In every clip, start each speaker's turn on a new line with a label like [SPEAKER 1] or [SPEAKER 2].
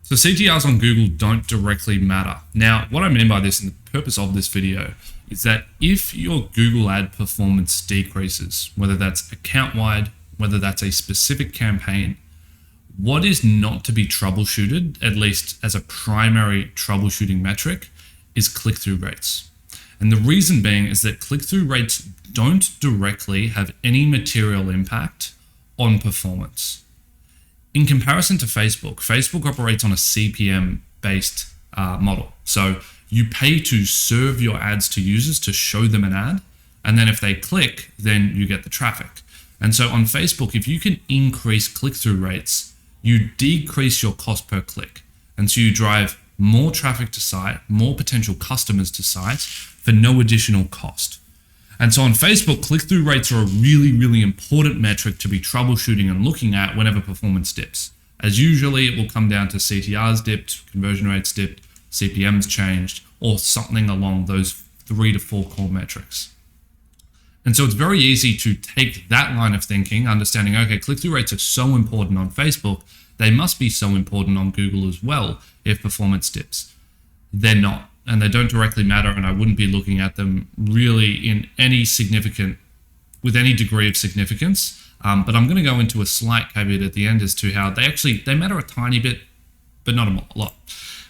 [SPEAKER 1] So CTRs on Google don't directly matter. Now, what I mean by this and the purpose of this video is that if your Google ad performance decreases, whether that's account-wide, whether that's a specific campaign, what is not to be troubleshooted, at least as a primary troubleshooting metric, is click-through rates. And the reason being is that click-through rates don't directly have any material impact on performance. In comparison to Facebook, Facebook operates on a CPM-based model. So you pay to serve your ads to users to show them an ad, and then if they click, then you get the traffic. And so on Facebook, if you can increase click-through rates, you decrease your cost per click. And so you drive more traffic to site, more potential customers to site for no additional cost. And so on Facebook, click-through rates are a really, really important metric to be troubleshooting and looking at whenever performance dips. As usually, it will come down to CTRs dipped, conversion rates dipped, CPMs changed, or something along those 3 to 4 core metrics. And so it's very easy to take that line of thinking, understanding, okay, click-through rates are so important on Facebook, they must be so important on Google as well if performance dips. They're not, and they don't directly matter, and I wouldn't be looking at them really in any with any degree of significance. But I'm going to go into a slight caveat at the end as to how they matter a tiny bit, but not a lot.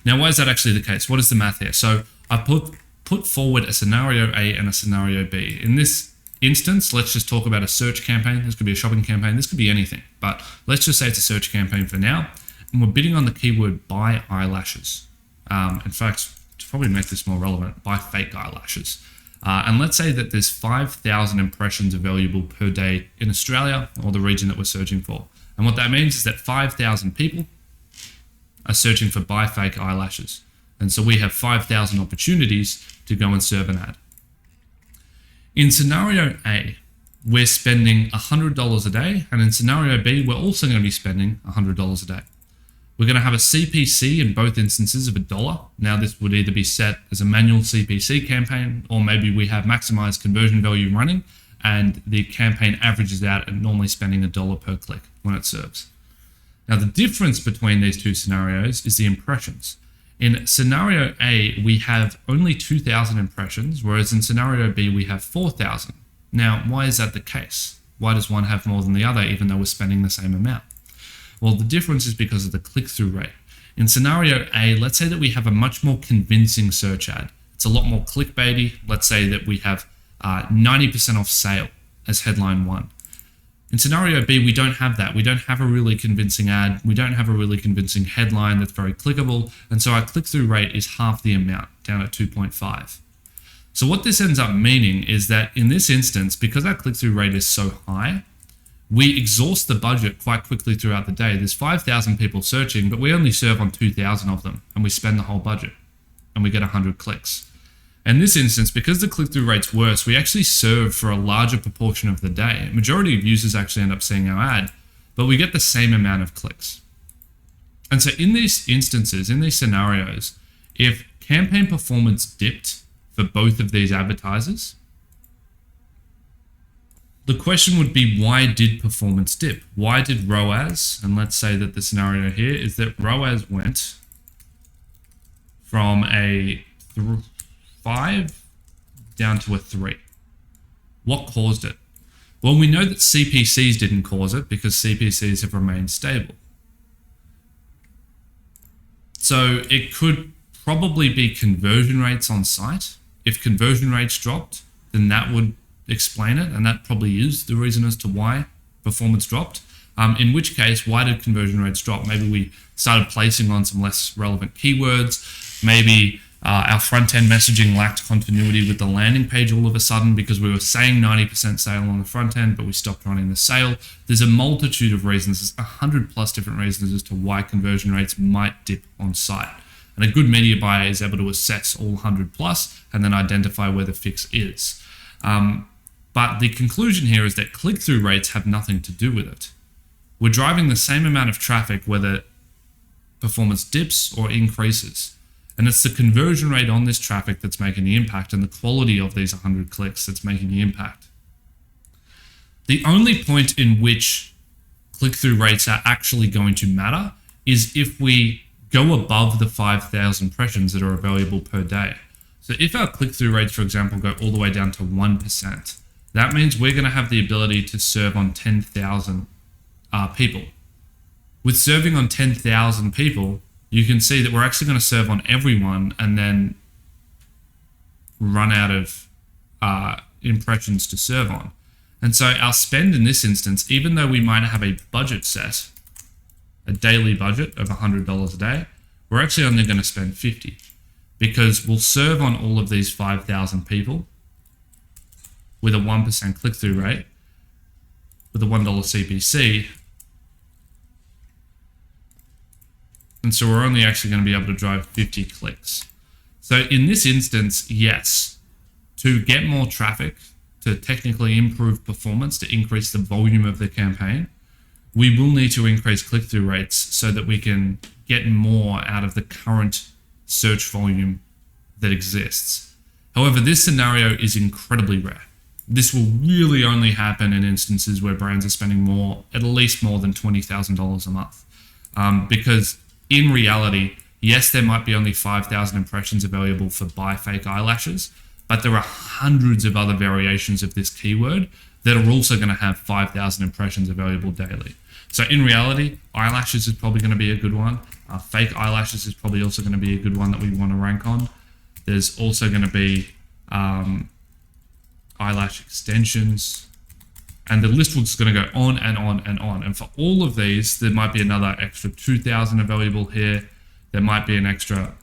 [SPEAKER 1] Now, why is that actually the case? What is the math here? So I put forward a scenario A and a scenario B. In this instance, let's just talk about a search campaign. This could be a shopping campaign. This could be anything, but let's just say it's a search campaign for now. And we're bidding on the keyword buy eyelashes. In fact, to probably make this more relevant, buy fake eyelashes. And let's say that there's 5,000 impressions available per day in Australia or the region that we're searching for. And what that means is that 5,000 people are searching for buy fake eyelashes. And so we have 5,000 opportunities to go and serve an ad. In scenario A, we're spending $100 a day. And in scenario B, we're also going to be spending $100 a day. We're going to have a CPC in both instances of $1. Now, this would either be set as a manual CPC campaign, or maybe we have maximized conversion value running and the campaign averages out at normally spending $1 per click when it serves. Now, the difference between these two scenarios is the impressions. In scenario A, we have only 2,000 impressions, whereas in scenario B, we have 4,000. Now, why is that the case? Why does one have more than the other, even though we're spending the same amount? Well, the difference is because of the click-through rate. In scenario A, let's say that we have a much more convincing search ad. It's a lot more clickbaity. Let's say that we have 90% off sale as headline 1. In scenario B, we don't have that. We don't have a really convincing ad. We don't have a really convincing headline that's very clickable. And so our click-through rate is half the amount, down at 2.5. So what this ends up meaning is that in this instance, because our click-through rate is so high, we exhaust the budget quite quickly throughout the day. There's 5,000 people searching, but we only serve on 2,000 of them, and we spend the whole budget, and we get 100 clicks. In this instance, because the click-through rate's worse, we actually serve for a larger proportion of the day. A majority of users actually end up seeing our ad, but we get the same amount of clicks. And so in these instances, in these scenarios, if campaign performance dipped for both of these advertisers, the question would be, why did performance dip? Why did ROAS, and let's say that the scenario here is that ROAS went from a 5 down to a 3. What caused it? Well, we know that CPCs didn't cause it because CPCs have remained stable. So it could probably be conversion rates on site. If conversion rates dropped, then that would explain it, and that probably is the reason as to why performance dropped. In which case, why did conversion rates drop? Maybe we started placing on some less relevant keywords. Maybe our front-end messaging lacked continuity with the landing page all of a sudden because we were saying 90% sale on the front end, but we stopped running the sale. There's a multitude of reasons. There's 100 plus different reasons as to why conversion rates might dip on site. And a good media buyer is able to assess all 100 plus and then identify where the fix is. But the conclusion here is that click-through rates have nothing to do with it. We're driving the same amount of traffic whether performance dips or increases. And it's the conversion rate on this traffic that's making the impact and the quality of these 100 clicks that's making the impact. The only point in which click-through rates are actually going to matter is if we go above the 5,000 impressions that are available per day. So if our click-through rates, for example, go all the way down to 1%, that means we're going to have the ability to serve on 10,000 people. With serving on 10,000 people, you can see that we're actually going to serve on everyone and then run out of impressions to serve on. And so our spend in this instance, even though we might have a budget set, a daily budget of $100 a day, we're actually only going to spend 50 because we'll serve on all of these 5,000 people with a 1% click-through rate, with a $1 CPC. And so we're only actually going to be able to drive 50 clicks. So in this instance, yes, to get more traffic, to technically improve performance, to increase the volume of the campaign, we will need to increase click-through rates so that we can get more out of the current search volume that exists. However, this scenario is incredibly rare. This will really only happen in instances where brands are spending more, at least more than $20,000 a month. Because in reality, yes, there might be only 5,000 impressions available for buy fake eyelashes, but there are hundreds of other variations of this keyword that are also going to have 5,000 impressions available daily. So in reality, eyelashes is probably going to be a good one. Fake eyelashes is probably also going to be a good one that we want to rank on. There's also going to be eyelash extensions, and the list was going to go on and on and on. And for all of these, there might be another extra 2,000 available here. There might be an extra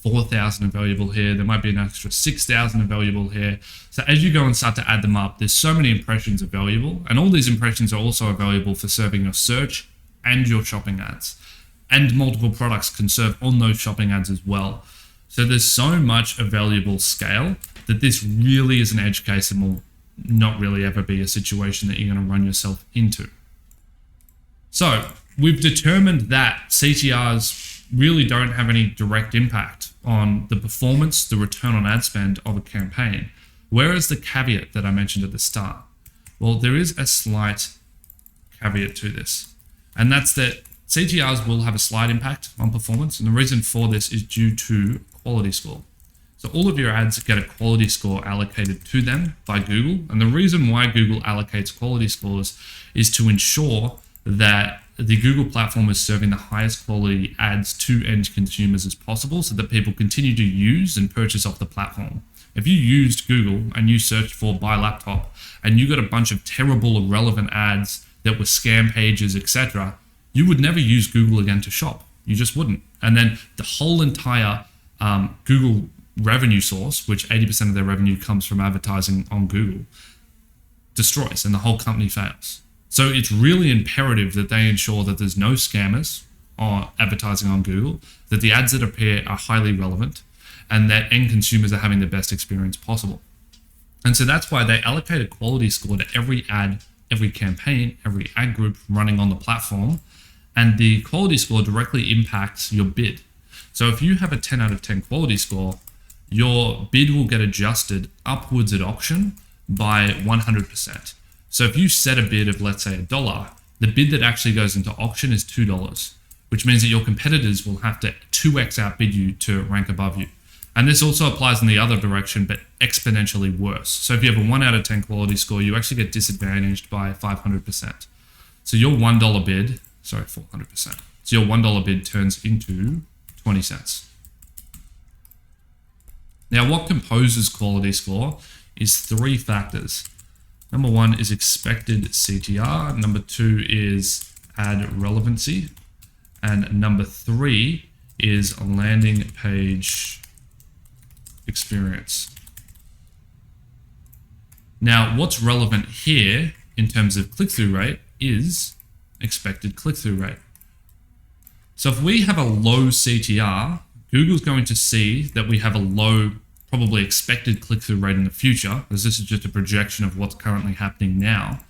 [SPEAKER 1] 4,000 available here. There might be an extra 6,000 available here. So as you go and start to add them up, there's so many impressions available, and all these impressions are also available for serving your search and your shopping ads. And multiple products can serve on those shopping ads as well. So there's so much available scale that this really is an edge case and will not really ever be a situation that you're going to run yourself into. So we've determined that CTRs really don't have any direct impact on the performance, the return on ad spend of a campaign. Whereas the caveat that I mentioned at the start, well, there is a slight caveat to this, and that's that CTRs will have a slight impact on performance, and the reason for this is due to quality score. So all of your ads get a quality score allocated to them by Google, and the reason why Google allocates quality scores is to ensure that the Google platform is serving the highest quality ads to end consumers as possible so that people continue to use and purchase off the platform. If you used Google and you searched for buy laptop and you got a bunch of terrible, irrelevant ads that were scam pages, etc., you would never use Google again to shop. You just wouldn't. And then the whole entire Google revenue source, which 80% of their revenue comes from advertising on Google, destroys and the whole company fails. So it's really imperative that they ensure that there's no scammers or advertising on Google, that the ads that appear are highly relevant, and that end consumers are having the best experience possible. And so that's why they allocate a quality score to every ad, every campaign, every ad group running on the platform, and the quality score directly impacts your bid. So if you have a 10 out of 10 quality score, your bid will get adjusted upwards at auction by 100%. So if you set a bid of, let's say, $1, the bid that actually goes into auction is $2, which means that your competitors will have to 2x outbid you to rank above you. And this also applies in the other direction, but exponentially worse. So if you have a 1 out of 10 quality score, you actually get disadvantaged by 500%. So your $1 bid, 400%. So your $1 bid turns into 20 cents. Now, what composes quality score is 3 factors. Number 1 is expected CTR. Number 2 is ad relevancy. And number 3 is landing page experience. Now, what's relevant here in terms of click-through rate is expected click-through rate. So if we have a low CTR, Google's going to see that we have a low probably expected click-through rate in the future, because this is just a projection of what's currently happening now.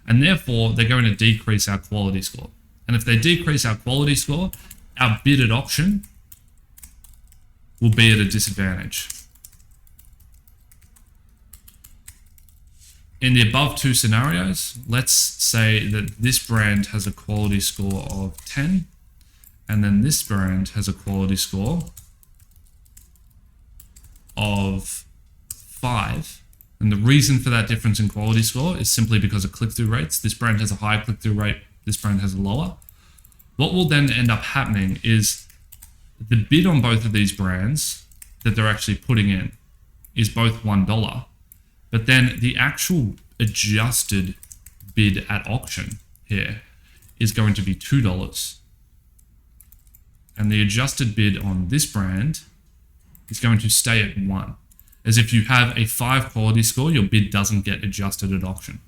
[SPEAKER 1] And therefore, they're going to decrease our quality score. And if they decrease our quality score, our bid at auction will be at a disadvantage. In the above 2 scenarios, let's say that this brand has a quality score of 10 and then this brand has a quality score of 5. And the reason for that difference in quality score is simply because of click-through rates. This brand has a higher click-through rate, this brand has a lower. What will then end up happening is the bid on both of these brands that they're actually putting in is both $1, but then the actual adjusted bid at auction here is going to be $2. And the adjusted bid on this brand is going to stay at 1. As if you have a 5 quality score, your bid doesn't get adjusted at auction.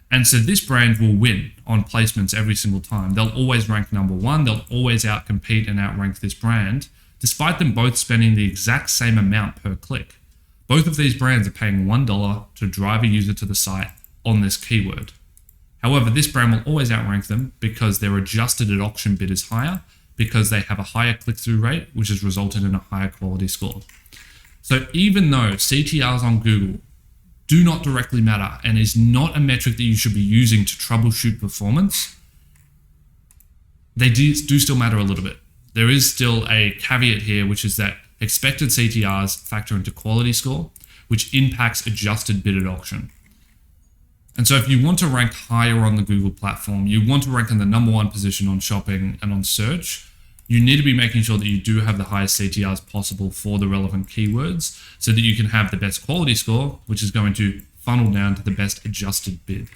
[SPEAKER 1] And so this brand will win on placements every single time. They'll always rank number 1. They'll always outcompete and outrank this brand, despite them both spending the exact same amount per click. Both of these brands are paying $1 to drive a user to the site on this keyword. However, this brand will always outrank them because their adjusted at auction bid is higher, because they have a higher click-through rate, which has resulted in a higher quality score. So even though CTRs on Google do not directly matter and is not a metric that you should be using to troubleshoot performance, they do still matter a little bit. There is still a caveat here, which is that expected CTRs factor into quality score, which impacts adjusted bid at auction. And so if you want to rank higher on the Google platform, you want to rank in the number 1 position on shopping and on search, you need to be making sure that you do have the highest CTRs possible for the relevant keywords so that you can have the best quality score, which is going to funnel down to the best adjusted bid.